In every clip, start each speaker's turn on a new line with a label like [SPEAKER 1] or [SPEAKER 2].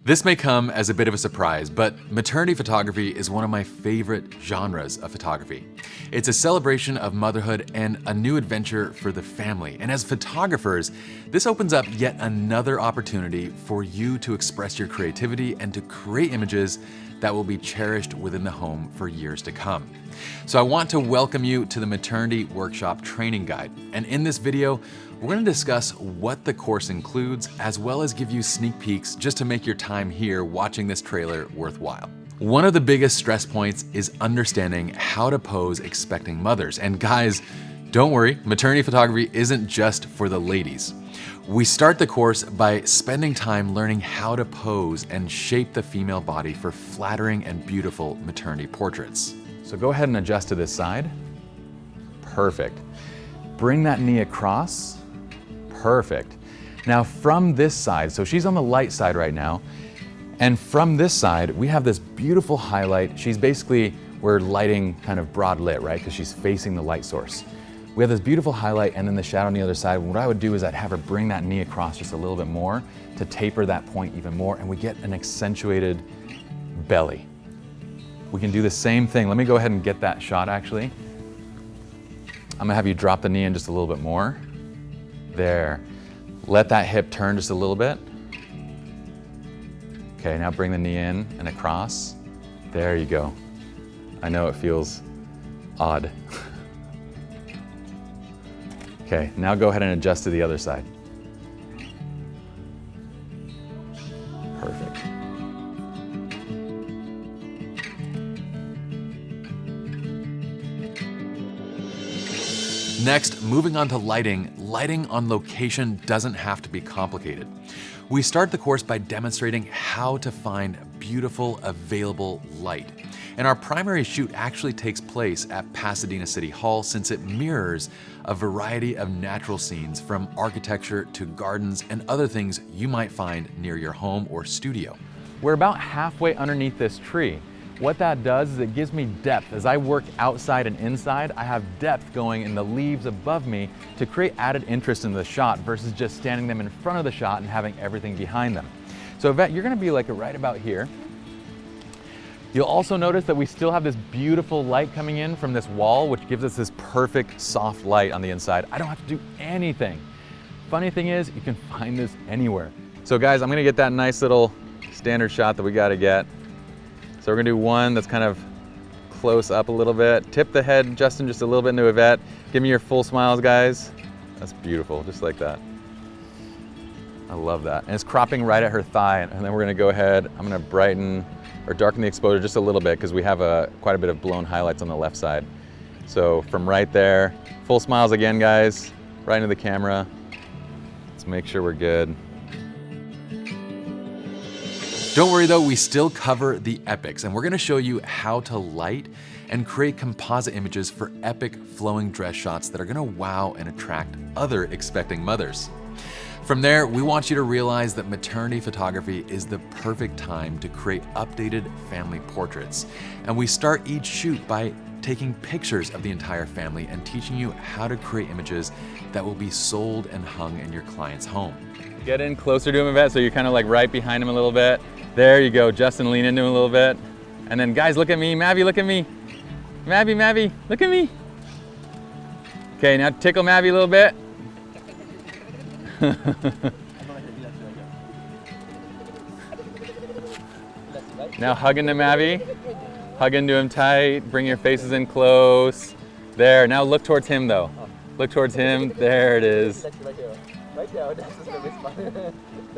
[SPEAKER 1] This may come as a bit of a surprise, but maternity photography is one of my favorite genres of photography. It's a celebration of motherhood and a new adventure for the family. And as photographers, this opens up yet another opportunity for you to express your creativity and to create images that will be cherished within the home for years to come. So I want to welcome you to the Maternity Workshop Training Guide. And in this video, we're going to discuss what the course includes, as well as give you sneak peeks just to make your time here watching this trailer worthwhile. One of the biggest stress points is understanding how to pose expecting mothers. And guys, don't worry, maternity photography isn't just for the ladies. We start the course by spending time learning how to pose and shape the female body for flattering and beautiful maternity portraits. So go ahead and adjust to this side. Perfect. Bring that knee across. Perfect. Now from this side, so she's on the light side right now, and from this side, we have this beautiful highlight. We're lighting kind of broad lit, right? Because she's facing the light source. We have this beautiful highlight and then the shadow on the other side. What I would do is I'd have her bring that knee across just a little bit more to taper that point even more, and we get an accentuated belly. We can do the same thing. Let me go ahead and get that shot actually. I'm gonna have you drop the knee in just a little bit more. There. Let that hip turn just a little bit. Okay, now bring the knee in and across. There you go. I know it feels odd. Okay, now go ahead and adjust to the other side. Perfect. Next, moving on to lighting. Lighting on location doesn't have to be complicated. We start the course by demonstrating how to find beautiful, available light. And our primary shoot actually takes place at Pasadena City Hall, since it mirrors a variety of natural scenes from architecture to gardens and other things you might find near your home or studio. We're about halfway underneath this tree. What that does is it gives me depth. As I work outside and inside, I have depth going in the leaves above me to create added interest in the shot versus just standing them in front of the shot and having everything behind them. So Yvette, you're gonna be like right about here. You'll also notice that we still have this beautiful light coming in from this wall, which gives us this perfect soft light on the inside. I don't have to do anything. Funny thing is, you can find this anywhere. So guys, I'm gonna get that nice little standard shot that we gotta get. So we're gonna do one that's kind of close up a little bit. Tip the head, Justin, just a little bit into Yvette. Give me your full smiles, guys. That's beautiful, just like that. I love that. And it's cropping right at her thigh. And then we're gonna go ahead, I'm gonna brighten or darken the exposure just a little bit because we have quite a bit of blown highlights on the left side. So from right there, full smiles again, guys, right into the camera. Let's make sure we're good. Don't worry though, we still cover the epics, and we're gonna show you how to light and create composite images for epic flowing dress shots that are gonna wow and attract other expecting mothers. From there, we want you to realize that maternity photography is the perfect time to create updated family portraits. And we start each shoot by taking pictures of the entire family and teaching you how to create images that will be sold and hung in your client's home. Get in closer to him, Yvette, so you're kind of like right behind him a little bit. There you go, Justin, lean into him a little bit. And then guys, look at me, Mavi, look at me. Mavi, look at me. Okay, now tickle Mavi a little bit. Now hug into Mavi. Hug into him tight. Bring your faces in close. There, now look towards him though. Look towards him, there it is.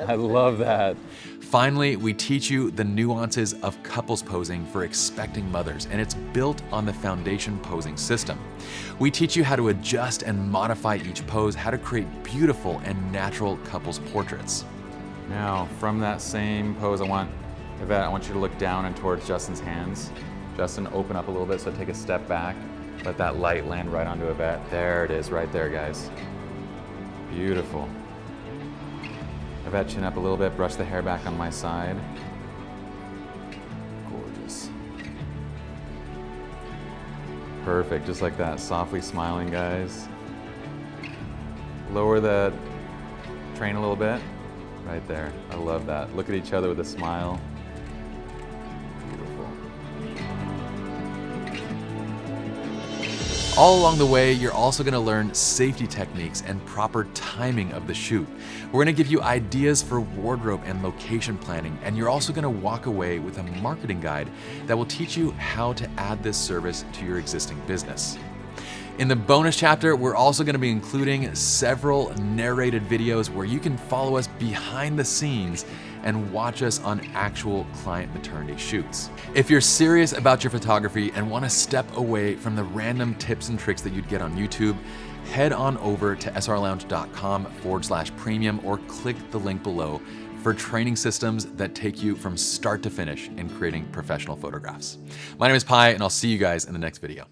[SPEAKER 1] I love that. Finally, we teach you the nuances of couples posing for expecting mothers, and it's built on the foundation posing system. We teach you how to adjust and modify each pose, how to create beautiful and natural couples portraits. Now, from that same pose, I want you to look down and towards Justin's hands. Justin, open up a little bit, so take a step back. Let that light land right onto Yvette. There it is, right there, guys. Beautiful. Yvette, chin up a little bit, brush the hair back on my side. Gorgeous. Perfect, just like that, softly smiling, guys. Lower the train a little bit.
[SPEAKER 2] right there. I love that. Look at each other with a smile. Beautiful.
[SPEAKER 1] All along the way, you're also gonna learn safety techniques and proper timing of the shoot. We're gonna give you ideas for wardrobe and location planning, and you're also gonna walk away with a marketing guide that will teach you how to add this service to your existing business. In the bonus chapter, we're also going to be including several narrated videos where you can follow us behind the scenes and watch us on actual client maternity shoots. If you're serious about your photography and want to step away from the random tips and tricks that you'd get on YouTube, head on over to srlounge.com/premium or click the link below for training systems that take you from start to finish in creating professional photographs. My name is Pi, and I'll see you guys in the next video.